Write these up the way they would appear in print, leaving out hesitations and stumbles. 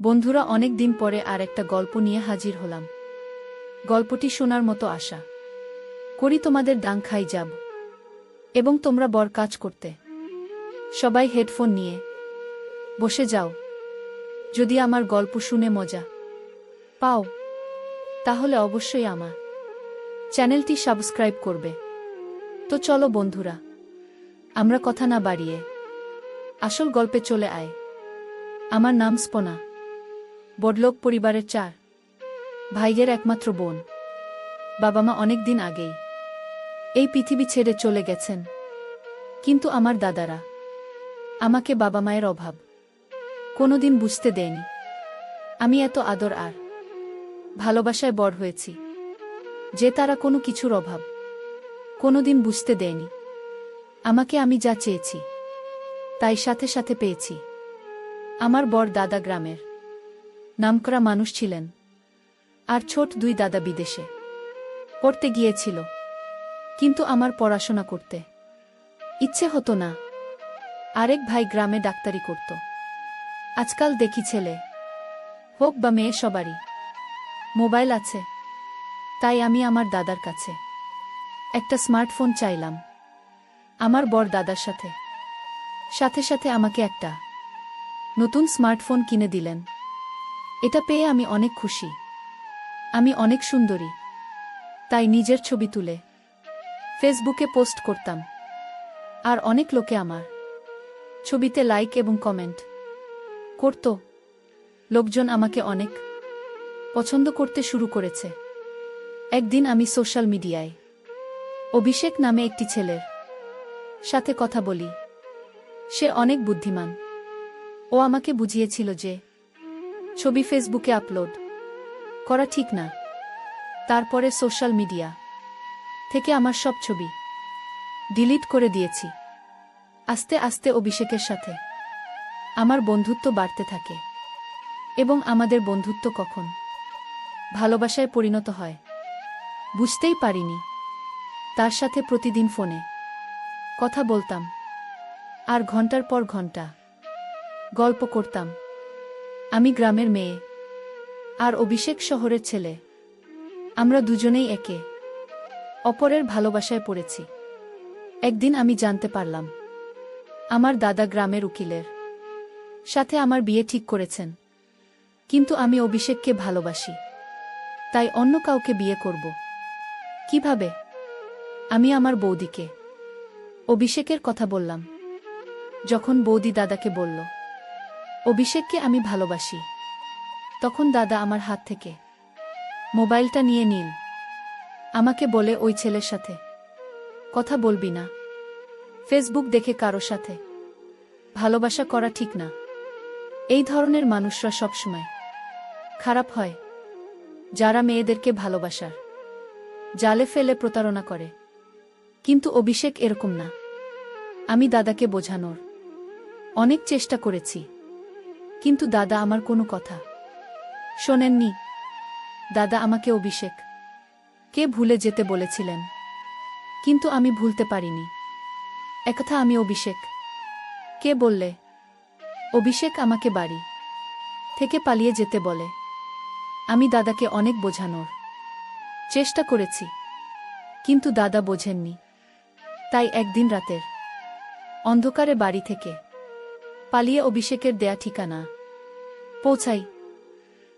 বন্ধুরা, অনেক দিন পরে আর একটা গল্প নিয়ে হাজির হলাম। গল্পটি শোনার মতো আশা করি তোমাদের ডাং খাই যাব এবং তোমরা বর কাজ করতে সবাই হেডফোন নিয়ে বসে যাও। যদি আমার গল্প শুনে মজা পাও তাহলে অবশ্যই আমার চ্যানেলটি সাবস্ক্রাইব করবে। তো চলো বন্ধুরা, আমরা কথা না বাড়িয়ে আসল গল্পে চলে আয়। আমার নাম স্পনা, বড়লোক পরিবারের 4 ভাইয়ের একমাত্র বোন। বাবা মা অনেক দিন আগেই এই পৃথিবী ছেড়ে চলে গেছেন, কিন্তু আমার দাদারা আমাকে বাবা মায়ের অভাব কোনোদিন বুঝতে দেয়নি। আমি এত আদর আর ভালোবাসায় বড় হয়েছি যে তারা কোনো কিছুর অভাব কোনোদিন বুঝতে দেয়নি আমাকে। আমি যা চেয়েছি তাই সাথে সাথে পেয়েছি। আমার বড় দাদা গ্রামের নামকরা মানুষ ছিলেন, আর ছোট 2 দাদা বিদেশে পড়তে গিয়েছিল। কিন্তু আমার পড়াশোনা করতে ইচ্ছে হতো না। আরেক ভাই গ্রামে ডাক্তারি করত। আজকাল দেখি ছেলে হোক বা মেয়ে সবারই মোবাইল আছে, তাই আমি আমার দাদার কাছে একটা স্মার্টফোন চাইলাম। আমার বড় দাদার সাথে সাথে সাথে আমাকে একটা নতুন স্মার্টফোন কিনে দিলেন। এটা পেয়ে আমি অনেক খুশি। আমি অনেক সুন্দরী, তাই নিজের ছবি তুলে ফেসবুকে পোস্ট করতাম, আর অনেক লোকে আমার ছবিতে লাইক এবং কমেন্ট করত। লোকজন আমাকে অনেক পছন্দ করতে শুরু করেছে। একদিন আমি সোশ্যাল মিডিয়ায় অভিষেক নামে একটি ছেলের সাথে কথা বলি। সে অনেক বুদ্ধিমান। ও আমাকে বুঝিয়েছিল যে ছবি ফেসবুকে আপলোড করা ঠিক না। তারপরে সোশ্যাল মিডিয়া থেকে আমার সব ছবি ডিলিট করে দিয়েছি। আস্তে আস্তে অভিষেকের সাথে আমার বন্ধুত্ব বাড়তে থাকে, এবং আমাদের বন্ধুত্ব কখন ভালোবাসায় পরিণত হয় বুঝতেই পারিনি। তার সাথে প্রতিদিন ফোনে কথা বলতাম, আর ঘন্টার পর ঘন্টা গল্প করতাম। আমি গ্রামের মেয়ে, আর অভিষেক শহরের ছেলে। আমরা দুজনেই একে অপরের ভালোবাসায় পড়েছি। একদিন আমি জানতে পারলাম আমার দাদা গ্রামের উকিলের সাথে আমার বিয়ে ঠিক করেছেন। কিন্তু আমি অভিষেককে ভালোবাসি, তাই অন্য কাউকে বিয়ে করব কিভাবে? আমি আমার বৌদিকে অভিষেকের কথা বললাম। যখন বৌদি দাদাকে বলল অভিষেককে আমি ভালোবাসি, তখন দাদা আমার হাত থেকে মোবাইলটা নিয়ে নিল। আমাকে বলে, ওই ছেলের সাথে কথা বলবি না। ফেসবুক দেখে কারো সাথে ভালোবাসা করা ঠিক না। এই ধরনের মানুষরা সবসময় খারাপ হয়, যারা মেয়েদেরকে ভালোবাসার জালে ফেলে প্রতারণা করে। কিন্তু অভিষেক এরকম না। আমি দাদাকে বোঝানোর অনেক চেষ্টা করেছি, কিন্তু দাদা আমার কোনো কথা শোনেননি। দাদা আমাকে অভিষেক কে ভুলে যেতে বলেছিলেন, কিন্তু আমি ভুলতে পারিনি। একথা আমি অভিষেক কে বললে অভিষেক আমাকে বাড়ি থেকে পালিয়ে যেতে বলে। আমি দাদাকে অনেক বোঝানোর চেষ্টা করেছি, কিন্তু দাদা বোঝেননি। তাই একদিন রাতের অন্ধকারে বাড়ি থেকে পালিয়ে অভিষেকের দেয়া ঠিকানা পৌঁছাই।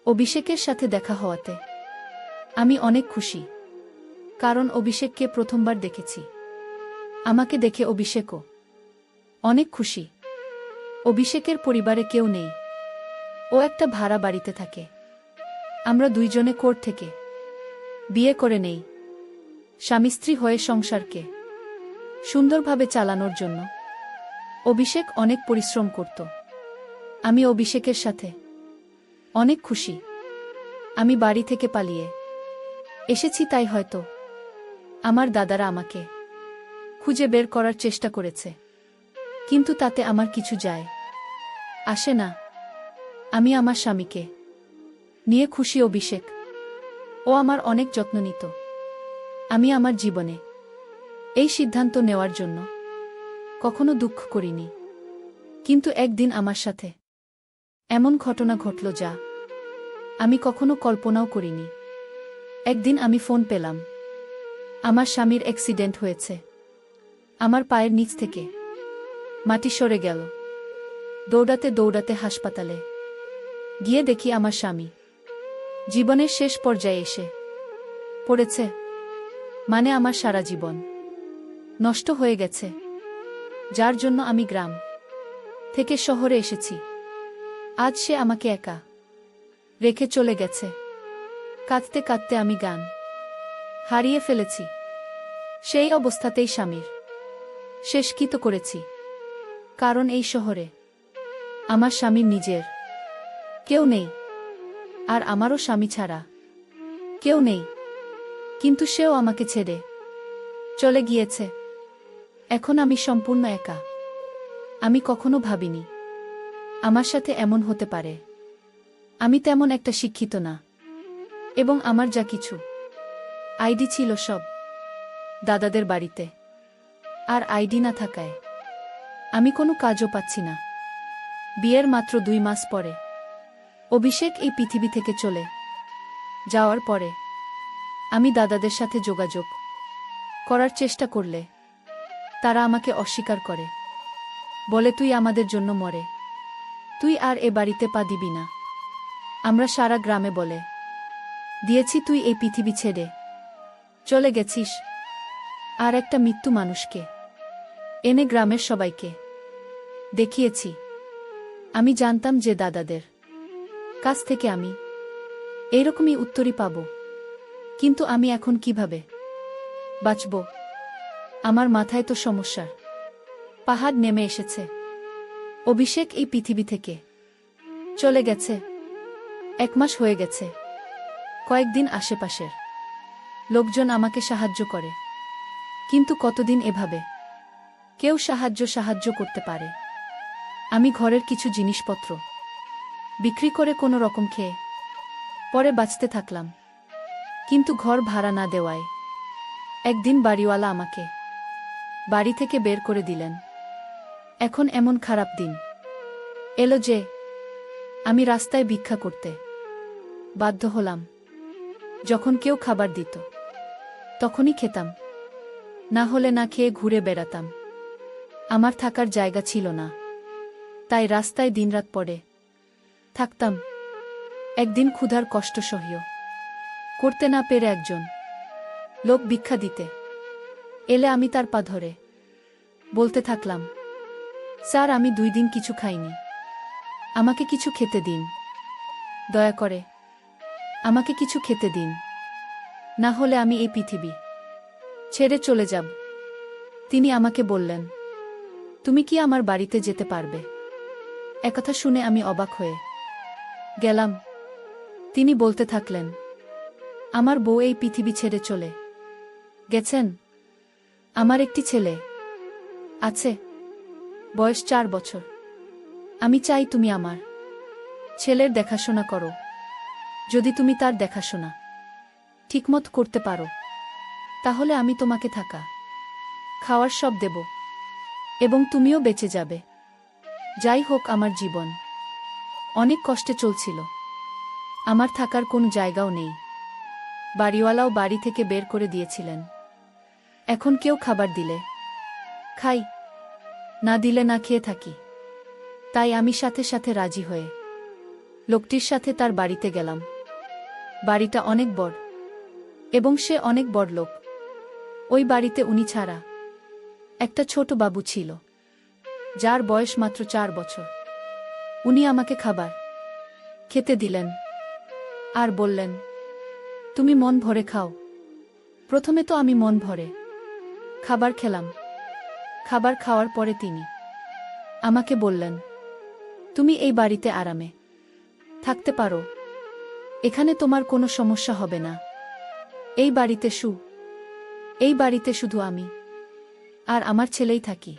অভিষেকের সাথে দেখা হওয়াতে আমি অনেক খুশি, কারণ অভিষেককে প্রথমবার দেখেছি। আমাকে দেখে অভিষেকও অনেক খুশি। অভিষেকের পরিবারে কেউ নেই, ও একটা ভাড়া বাড়িতে থাকে। আমরা দুইজনে কোর্ট থেকে বিয়ে করে নেই। স্বামী স্ত্রী হয়ে সংসারকে সুন্দরভাবে চালানোর জন্য অভিষেক অনেক পরিশ্রম করত। আমি অভিষেকের সাথে অনেক খুশি। আমি বাড়ি থেকে পালিয়ে এসেছি, তাই হয়তো আমার দাদারা আমাকে খুঁজে বের করার চেষ্টা করেছে, কিন্তু তাতে আমার কিছু যায় আসে না। আমি আমার স্বামীকে নিয়ে খুশি। অভিষেক ও আমার অনেক যত্ন নিত। আমি আমার জীবনে এই সিদ্ধান্ত নেওয়ার জন্য কখনো দুঃখ করিনি। কিন্তু একদিন আমার সাথে এমন ঘটনা ঘটল যা আমি কখনো কল্পনাও করিনি। একদিন আমি ফোন পেলাম, আমার স্বামীর অ্যাক্সিডেন্ট হয়েছে। আমার পায়ের নিচ থেকে মাটি সরে গেল। দৌড়াতে দৌড়াতে হাসপাতালে গিয়ে দেখি আমার স্বামী জীবনের শেষ পর্যায়ে এসে পড়েছে। মানে আমার সারা জীবন নষ্ট হয়ে গেছে, যার জন্য আমি গ্রাম থেকে শহরে এসেছি। আজ সে আমাকে একা রেখে চলে গেছে। কাঁদতে কাঁদতে আমি গান হারিয়ে ফেলেছি। সেই অবস্থাতেই স্বামীর শেষকৃত করেছি। কারণ এই শহরে আমার স্বামীর নিজের কেউ নেই, আর আমারও স্বামী ছাড়া কেউ নেই। কিন্তু সেও আমাকে ছেড়ে চলে গিয়েছে। এখন আমি সম্পূর্ণ একা। আমি কখনো ভাবিনি আমার সাথে এমন হতে পারে। আমি তেমন একটা শিক্ষিত না, এবং আমার যা কিছু আইডি ছিল সব দাদাদের বাড়িতে। আর আইডি না থাকায় আমি কোনো কাজও পাচ্ছি না। বিয়ের মাত্র 2 মাস পরে অভিষেক এই পৃথিবী থেকে চলে যাওয়ার পরে আমি দাদাদের সাথে যোগাযোগ করার চেষ্টা করলে তারা আমাকে অস্বীকার করে, বলে তুই আমাদের জন্য মরে, তুই আর এ বাড়িতে পা দিবি না। আমরা সারা গ্রামে বলে দিয়েছি তুই এই পৃথিবী ছেড়ে চলে গেছিস। আর একটা মৃত্যু মানুষকে এনে গ্রামের সবাইকে দেখিয়েছি। আমি জানতাম যে দাদাদের কাছ থেকে আমি এইরকমই উত্তরই পাব। কিন্তু আমি এখন কিভাবে বাঁচব? আমার মাথায় তো সমস্যার পাহাড় নেমে এসেছে। অভিষেক এই পৃথিবী থেকে চলে গেছে 1 মাস হয়ে গেছে। কয়েকদিন আশেপাশের লোকজন আমাকে সাহায্য করে, কিন্তু কতদিন এভাবে কেউ সাহায্য করতে পারে? আমি ঘরের কিছু জিনিসপত্র বিক্রি করে কোনো রকম খেয়ে পরে বাঁচতে থাকলাম। কিন্তু ঘর ভাড়া না দেওয়ায় একদিন বাড়িওয়ালা আমাকে বাড়ি থেকে বের করে দিলেন। এখন এমন খারাপ দিন এলো যে আমি রাস্তায় ভিক্ষা করতে বাধ্য হলাম। যখন কেউ খাবার দিত তখনই খেতাম, না হলে না খেয়ে ঘুরে বেড়াতাম। আমার থাকার জায়গা ছিল না, তাই রাস্তায় দিনরাত পড়ে থাকতাম। একদিন ক্ষুধার কষ্ট সহ্য করতে না পেরে একজন লোক ভিক্ষা দিতে এলে আমি তার পা ধরে বলতে থাকলাম, স্যার আমি 2 দিন কিছু খাইনি, আমাকে কিছু খেতে দিন, দয়া করে আমাকে কিছু খেতে দিন, না হলে আমি এই পৃথিবী ছেড়ে চলে যাব। তিনি আমাকে বললেন, তুমি কি আমার বাড়িতে যেতে পারবে? একথা শুনে আমি অবাক হয়ে গেলাম। তিনি বলতে থাকলেন, আমার বউ এই পৃথিবী ছেড়ে চলে গেছেন। আমার একটি ছেলে আছে, বয়স 4 বছর। আমি চাই তুমি আমার ছেলের দেখাশোনা করো। যদি তুমি তার দেখাশোনা ঠিকমত করতে পারো, তাহলে আমি তোমাকে থাকা খাওয়ার সব দেব, এবং তুমিও বেঁচে যাবে। যাই হোক, আমার জীবন অনেক কষ্টে চলছিল। আমার থাকার কোনো জায়গাও নেই। বাড়িওয়ালাও বাড়ি থেকে বের করে দিয়েছিলেন। এখন কেউ খাবার দিলে খাই, না দিলে না খেয়ে থাকি। তাই আমি সাথে সাথে রাজি হয়ে লোকটির সাথে তার বাড়িতে গেলাম। বাড়িটা অনেক বড়, এবং সে অনেক বড় লোক। ওই বাড়িতে উনি ছাড়া একটা ছোট বাবু ছিল, যার বয়স মাত্র 4 বছর। উনি আমাকে খাবার খেতে দিলেন আর বললেন, তুমি মন ভরে খাও। প্রথমে তো আমি মন ভরে খাবার খেলাম। খাবার খাওয়ার পরে তিনি আমাকে বললেন, তুমি এই বাড়িতে আরামে থাকতে পারো, এখানে তোমার কোনো সমস্যা হবে না। এই বাড়িতে শুধু আমি আর আমার ছেলেই থাকি।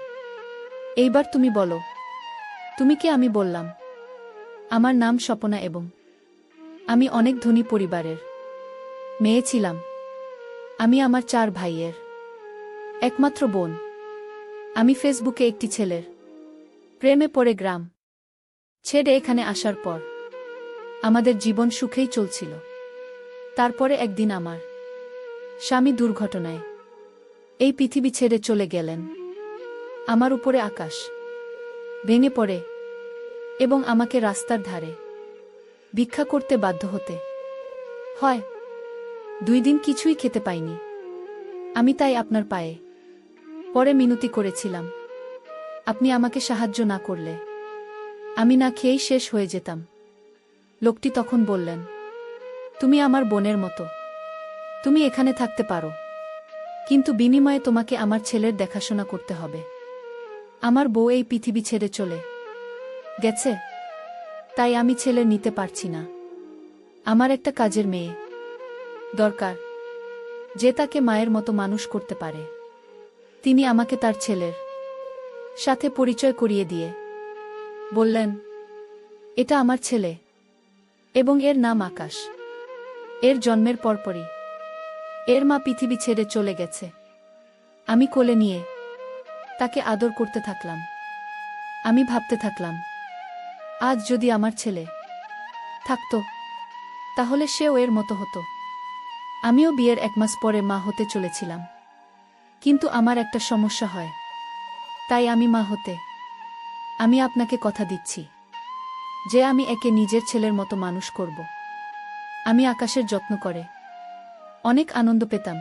এইবার তুমি বলো, তুমি কে? আমি বললাম, আমার নাম স্বপনা এবং আমি অনেক ধনী পরিবারের মেয়ে ছিলাম। আমি আমার 4 ভাইয়ের একমাত্র বোন। আমি ফেসবুকে একটি ছেলের প্রেমে পড়ে গ্রাম ছেড়ে এখানে আসার পর আমাদের জীবন সুখেই চলছিল। তারপরে একদিন আমার স্বামী দুর্ঘটনায় এই পৃথিবী ছেড়ে চলে গেলেন। আমার উপরে আকাশ ভেঙে পড়ে এবং আমাকে রাস্তার ধারে ভিক্ষা করতে বাধ্য হতে হয়। 2 দিন কিছুই খেতে পাইনি আমি, তাই আপনার পায়ে পরে মিনতি করেছিলাম। আপনি আমাকে সাহায্য না করলে আমি না খেয়েই শেষ হয়ে যেতাম। লোকটি তখন বললেন, তুমি আমার বোনের মতো, তুমি এখানে থাকতে পারো, কিন্তু বিনিময়ে তোমাকে আমার ছেলের দেখাশোনা করতে হবে। আমার বউ এই পৃথিবী ছেড়ে চলে গেছে, তাই আমি ছেলে নিতে পারছি না। আমার একটা কাজের মেয়ে দরকার, যে তাকে মায়ের মতো মানুষ করতে পারে। তিনি আমাকে তার ছেলের সাথে পরিচয় করিয়ে দিয়ে বললেন, এটা আমার ছেলে এবং এর নাম আকাশ। এর জন্মের পরপরই এর মা পৃথিবী ছেড়ে চলে গেছে। আমি কোলে নিয়ে তাকে আদর করতে থাকলাম। আমি ভাবতে থাকলাম, আজ যদি আমার ছেলে থাকতো তাহলে সেও এর মতো হতো। আমিও বিয়ের 1 মাস পরে মা হতে চলেছিলাম, কিন্তু আমার একটা সমস্যা হয়, তাই আমি মা হতে আমি আপনাকে কথা দিচ্ছি যে আমি একে নিজের ছেলের মতো মানুষ করব। আমি আকাশের যত্ন করে অনেক আনন্দ পেতাম।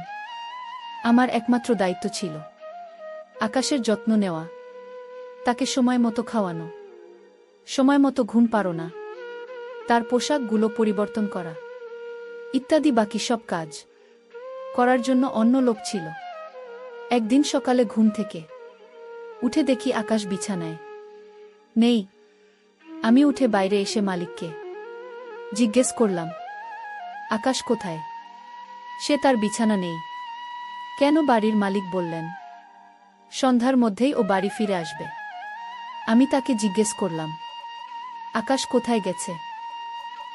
আমার একমাত্র দায়িত্ব ছিল আকাশের যত্ন নেওয়া, তাকে সময় মতো খাওয়ানো, সময় মতো ঘুম পাড়ানো, তার পোশাকগুলো পরিবর্তন করা ইত্যাদি বাকি সব কাজ করার জন্য অন্য লোক ছিল। একদিন সকালে ঘুম থেকে উঠে দেখি আকাশ বিছানায় নেই। আমি উঠে বাইরে এসে মালিককে জিজ্ঞেস করলাম, আকাশ কোথায়? সে তার বিছানা নেই কেন? বাড়ির মালিক বললেন, সন্ধ্যার মধ্যেই ও বাড়ি ফিরে আসবে। আমি তাকে জিজ্ঞেস করলাম, আকাশ কোথায় গেছে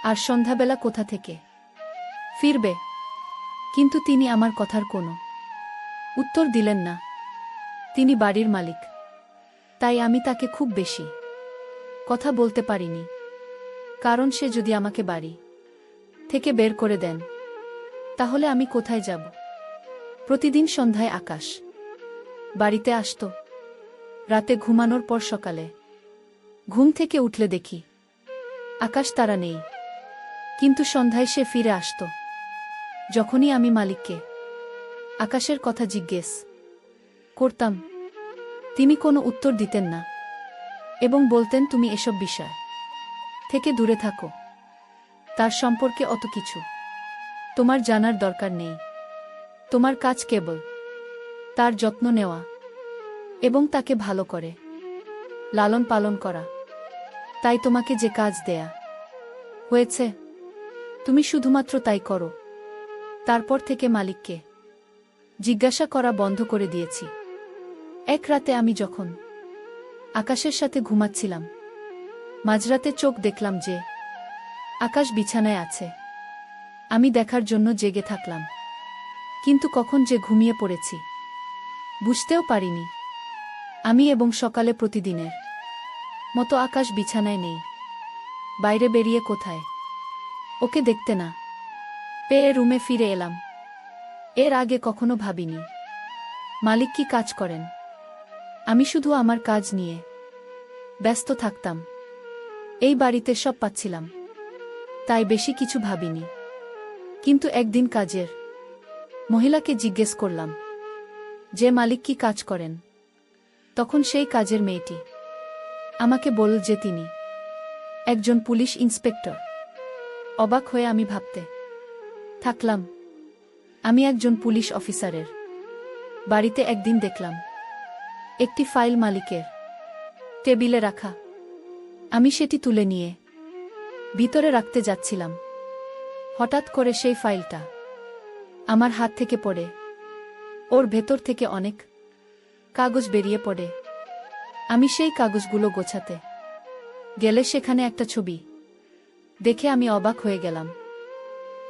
আর সন্ধ্যাবেলা কোথা থেকে ফিরবে? কিন্তু তিনি আমার কথার কোনো উত্তর দিলেন না। তিনি বাড়ির মালিক, তাই আমি তাকে খুব বেশি কথা বলতে পারিনি, কারণ সে যদি আমাকে বাড়ি থেকে বের করে দেন তাহলে আমি কোথায় যাব? প্রতিদিন সন্ধ্যায় আকাশ বাড়িতে আসতো। রাতে ঘুমানোর পর সকালে ঘুম থেকে উঠলে দেখি আকাশ তারা নেই, কিন্তু সন্ধ্যায় সে ফিরে আসতো। যখনই আমি মালিককে আকাশের কথা জিজ্ঞেস করতাম, তিনি কোনো উত্তর দিতেন না এবং বলতেন, তুমি এসব বিষয় থেকে দূরে থাকো, তার সম্পর্কে অত কিছু তোমার জানার দরকার নেই। তোমার কাজ কেবল তার যত্ন নেওয়া এবং তাকে ভালো করে লালন পালন করা। তাই তোমাকে যে কাজ দেয়া হয়েছে তুমি শুধুমাত্র তাই করো। তারপর থেকে মালিককে জিজ্ঞাসা করা বন্ধ করে দিয়েছি। এক রাতে আমি যখন আকাশের সাথে ঘুমাচ্ছিলাম, মাঝরাতে চোখ দেখলাম যে আকাশ বিছানায় আছে। আমি দেখার জন্য জেগে থাকলাম, কিন্তু কখন যে ঘুমিয়ে পড়েছি বুঝতেও পারিনি। আমি এবং সকালে প্রতিদিনের মতো আকাশ বিছানায় নেই। বাইরে বেরিয়ে কোথায় ওকে দেখতে না পেয়ে রুমে ফিরে এলাম। এর আগে কখনো ভাবিনি মালিক কি কাজ করেন। আমি শুধু আমার কাজ নিয়ে ব্যস্ত থাকতাম। এই বাড়িতে সব পাচ্ছিলাম, তাই বেশি কিছু ভাবিনি। কিন্তু একদিন কাজের মহিলাকে জিজ্ঞেস করলাম যে মালিক কি কাজ করেন। তখন সেই কাজের মেয়েটি আমাকে বলল যে তিনি একজন পুলিশ ইন্সপেক্টর। অবাক হয়ে আমি ভাবতে থাকলাম, আমি একজন পুলিশ অফিসারের বাড়িতে একদিন দেখলাম একটি ফাইল মালিকের টেবিলে রাখা। আমি সেটি তুলে নিয়ে ভিতরে রাখতে যাচ্ছিলাম। হঠাৎ করে সেই ফাইলটা আমার হাত থেকে পড়ে ওর ভেতর থেকে অনেক কাগজ বেরিয়ে পড়ে। আমি সেই কাগজগুলো গোছাতে গেলে সেখানে একটা ছবি দেখে আমি অবাক হয়ে গেলাম।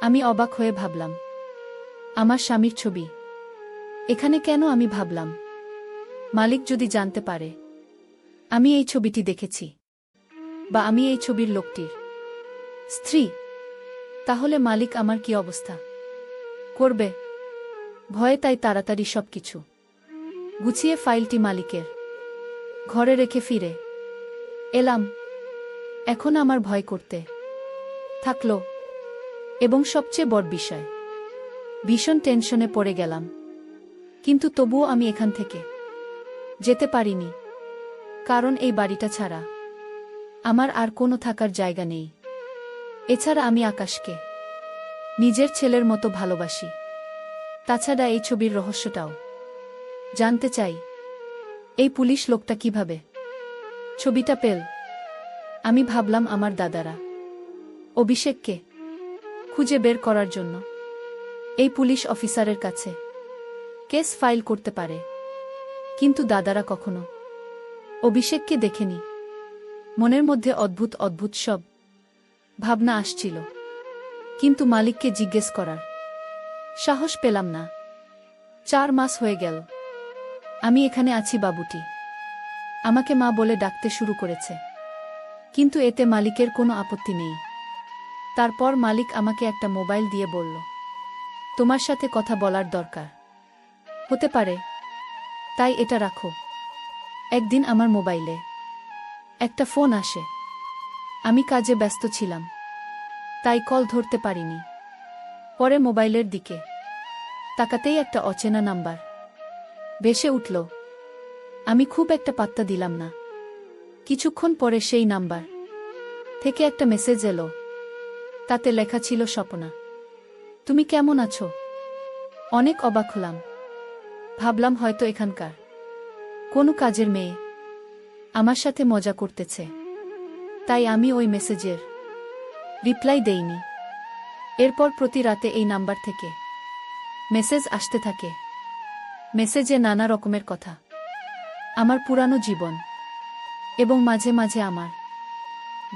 আমি অবাক হয়ে ভাবলাম, আমার স্বামীর ছবি এখানে কেন? আমি ভাবলাম, মালিক যদি জানতে পারে আমি এই ছবিটি দেখেছি বা আমি এই ছবির লোকটির স্ত্রী, তাহলে মালিক আমার কি অবস্থা করবে? ভয়ে তাই তাড়াতাড়ি সবকিছু গুছিয়ে ফাইলটি মালিকের ঘরে রেখে ফিরে এলাম। এখন আমার ভয় করতে থাকল, এবং সবচেয়ে বড় বিষয়, ভীষণ টেনশনে পড়ে গেলাম। কিন্তু তবুও আমি এখান থেকে যেতে পারিনি, কারণ এই বাড়িটা ছাড়া আমার আর কোনো থাকার জায়গা নেই। এছাড়া আমি আকাশকে নিজের ছেলের মতো ভালোবাসি। তাছাড়া এই ছবির রহস্যটাও জানতে চাই। এই পুলিশ লোকটা কিভাবে ছবিটা পেল? আমি ভাবলাম আমার দাদারা অভিষেককে খুঁজে বের করার জন্য এই পুলিশ অফিসারের কাছে কেস ফাইল করতে পারে, কিন্তু দাদারা কখনো অভিষেককে দেখেনি। মনের মধ্যে অদ্ভুত অদ্ভুত সব ভাবনা আসছিল, কিন্তু মালিককে জিজ্ঞেস করার সাহস পেলাম না। 4 মাস হয়ে গেল আমি এখানে আছি। বাবুটি আমাকে মা বলে ডাকতে শুরু করেছে, কিন্তু এতে মালিকের কোনো আপত্তি নেই। তারপর মালিক আমাকে একটা মোবাইল দিয়ে বলল, তোমার সাথে কথা বলার দরকার হতে পারে, তাই এটা রাখো। একদিন আমার মোবাইলে একটা ফোন আসে। আমি কাজে ব্যস্ত ছিলাম, তাই কল ধরতে পারিনি। পরে মোবাইলের দিকে তাকাতেই একটা অচেনা নাম্বার ভেসে উঠল। আমি খুব একটা পাত্তা দিলাম না। কিছুক্ষণ পরে সেই নাম্বার থেকে একটা মেসেজ এলো। তাতে লেখা ছিল, স্বপ্না, তুমি কেমন আছো? অনেক অবাক হলাম। ভাবলাম হয়তো এখানকার কোনো কাজের মেয়ে আমার সাথে মজা করতেছে, তাই আমি ওই মেসেজের রিপ্লাই দেইনি। এরপর প্রতি রাতে এই নাম্বার থেকে মেসেজ আসতে থাকে। মেসেজে নানা রকমের কথা, আমার পুরানো জীবন, এবং মাঝে মাঝে আমার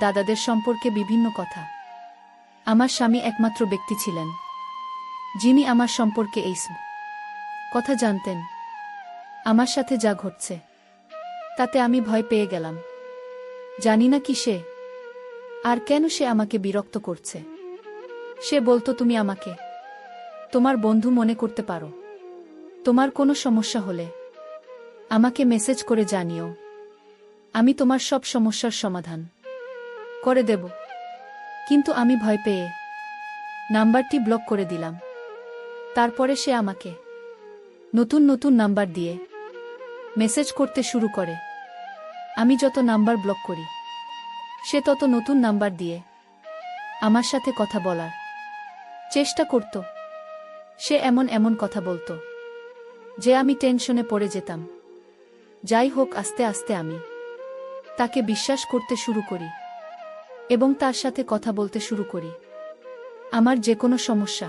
দাদাদের সম্পর্কে বিভিন্ন কথা। আমার স্বামী একমাত্র ব্যক্তি ছিলেন যিনি আমার সম্পর্কে এই সব কথা জানতেন। আমার সাথে যা ঘটছে তাতে আমি ভয় পেয়ে গেলাম। জানি না কি সে, আর কেন সে আমাকে বিরক্ত করছে। সে বলতো, তুমি আমাকে তোমার বন্ধু মনে করতে পারো। তোমার কোনো সমস্যা হলে আমাকে মেসেজ করে জানিও, আমি তোমার সব সমস্যার সমাধান করে দেব। কিন্তু আমি ভয় পেয়ে নাম্বারটি ব্লক করে দিলাম। তারপরে সে আমাকে নতুন নতুন নাম্বার দিয়ে মেসেজ করতে শুরু করে। আমি যত নাম্বার ব্লক করি, সে তত নতুন নাম্বার দিয়ে আমার সাথে কথা বলার চেষ্টা করত। সে এমন এমন কথা বলতো যে আমি টেনশনে পড়ে যেতাম। যাই হোক, আস্তে আস্তে আমি তাকে বিশ্বাস করতে শুরু করি এবং তার সাথে কথা বলতে শুরু করি। আমার যে কোনো সমস্যা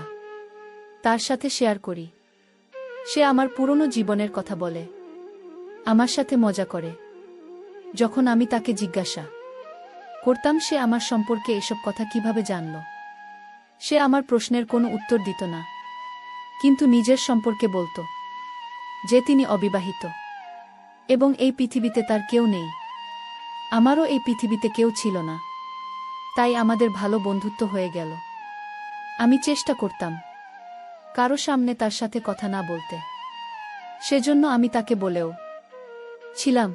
তার সাথে শেয়ার করি। সে আমার পুরনো জীবনের কথা বলে, আমার সাথে মজা করে। যখন আমি তাকে জিজ্ঞাসা করতাম সে আমার সম্পর্কে এসব কথা কিভাবে জানল, সে আমার প্রশ্নের কোনো উত্তর দিত না, কিন্তু নিজের সম্পর্কে বলতো যে তিনি অবিবাহিত এবং এই পৃথিবীতে তার কেউ নেই। আমারও এই পৃথিবীতে কেউ ছিল না, তাই আমাদের ভালো বন্ধুত্ব হয়ে গেল। আমি চেষ্টা করতাম কারো সামনে তার সাথে কথা না বলতে। সেজন্য আমি তাকে বলেও ছিলাম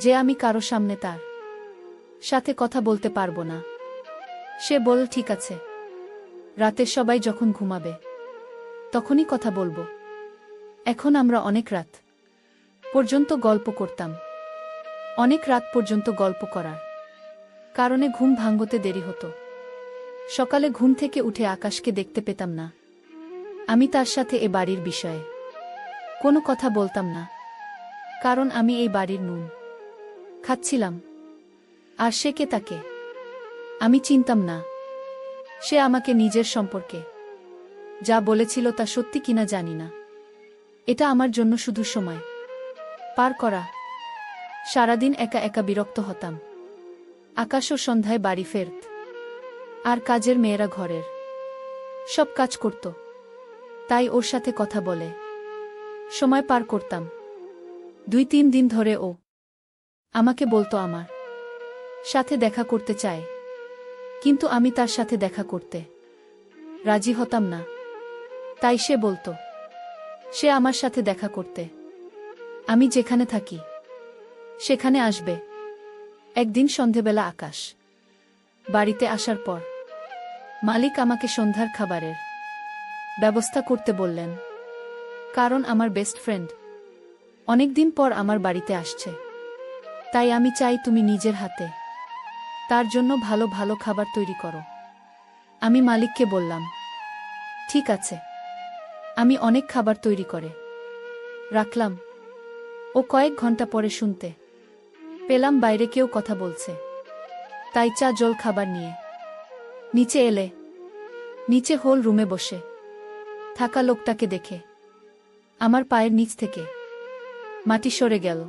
যে আমি কারো সামনে তার সাথে কথা বলতে পারবো না। সে বলল, ঠিক আছে, রাতে সবাই যখন ঘুমাবে তখনই কথা বলবো। এখন আমরা অনেক রাত পর্যন্ত গল্প করতাম। অনেক রাত পর্যন্ত গল্প করার কারণে ঘুম ভাঙতে দেরি হতো। সকালে ঘুম থেকে উঠে আকাশকে দেখতে পেতাম না। আমি তার সাথে এ বাড়ির বিষয়ে কোনো কথা বলতাম না, কারণ আমি এই বাড়ির নুন খাচ্ছিলাম। আর সে কে, তাকে আমি চিনতাম না। সে আমাকে নিজের সম্পর্কে যা বলেছিল তা সত্যি কিনা জানি না। এটা আমার জন্য শুধু সময় পার করা। সারাদিন একা একা বিরক্ত হতাম। আকাশও সন্ধ্যায় বাড়ি ফেরত, আর কাজের মেয়েরা ঘরের সব কাজ করত, তাই ওর সাথে কথা বলে সময় পার করতাম। 2-3 দিন ধরে ও আমাকে বলতো আমার সাথে দেখা করতে চায়, কিন্তু আমি তার সাথে দেখা করতে রাজি হতাম না। তাই সে বলতো সে আমার সাথে দেখা করতে আমি যেখানে থাকি সেখানে আসবে। একদিন সন্ধেবেলা আকাশ বাড়িতে আসার পর মালিক আমাকে সন্ধ্যার খাবারের ব্যবস্থা করতে বললেন, কারণ আমার বেস্ট ফ্রেন্ড অনেকদিন পর আমার বাড়িতে আসছে, তাই আমি চাই তুমি নিজের হাতে তার জন্য ভালো ভালো খাবার তৈরি করো। আমি মালিককে বললাম, ঠিক আছে। আমি অনেক খাবার তৈরি করে রাখলাম। ও কয়েক ঘন্টা পরে শুনতে পেলাম বাইরে কেউ কথা বলছে, তাই চা জল খাবার নিয়ে নিচে এলে নিচে হোল রুমে বসে থাকা লোকটাকে দেখে আমার পায়ের নিচ থেকে মাটি সরে গেল।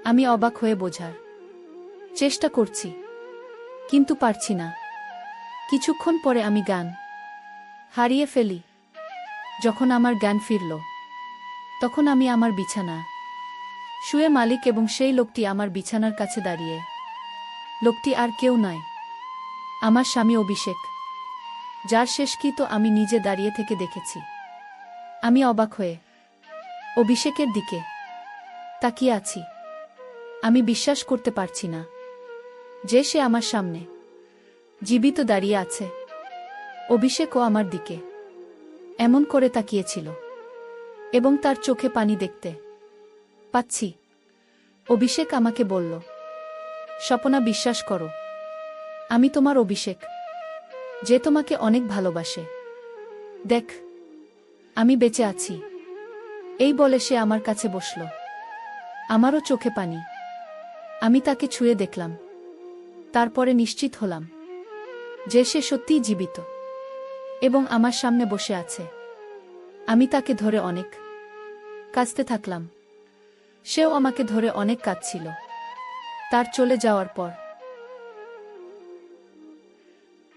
আমি অবাক হয়ে বোঝার চেষ্টা করছি, কিন্তু পারছি না। কিছুক্ষণ পরে আমি জ্ঞান হারিয়ে ফেলি। যখন আমার জ্ঞান ফিরল, তখন আমি আমার বিছানা শুয়ে মালিক এবং সেই লোকটি আমার বিছানার কাছে দাঁড়িয়ে। লোকটি আর কেউ নয়, আমার স্বামী অভিষেক, যার শেষকৃত্য আমি নিজে দাঁড়িয়ে থেকে দেখেছি। আমি অবাক হয়ে অভিষেকের দিকে তাকিয়ে আছি। আমি বিশ্বাস করতে পারছি না যে সে আমার সামনে জীবিত দাঁড়িয়ে আছে। অভিষেকও আমার দিকে এমন করে তাকিয়েছিল এবং তার চোখে পানি দেখতে পাচ্ছি। অভিষেক আমাকে বলল, স্বপনা, বিশ্বাস করো, আমি তোমার অভিষেক, যে তোমাকে অনেক ভালোবাসে। দেখ, আমি বেঁচে আছি। এই বলে সে আমার কাছে বসল। আমারও চোখে পানি। আমি তাকে ছুঁয়ে দেখলাম। তারপরে নিশ্চিত হলাম যে সে সত্যিই জীবিত এবং আমার সামনে বসে আছে। আমি তাকে ধরে অনেক কাঁদতে থাকলাম। সেও আমাকে ধরে অনেক কাঁদছিল। তার চলে যাওয়ার পর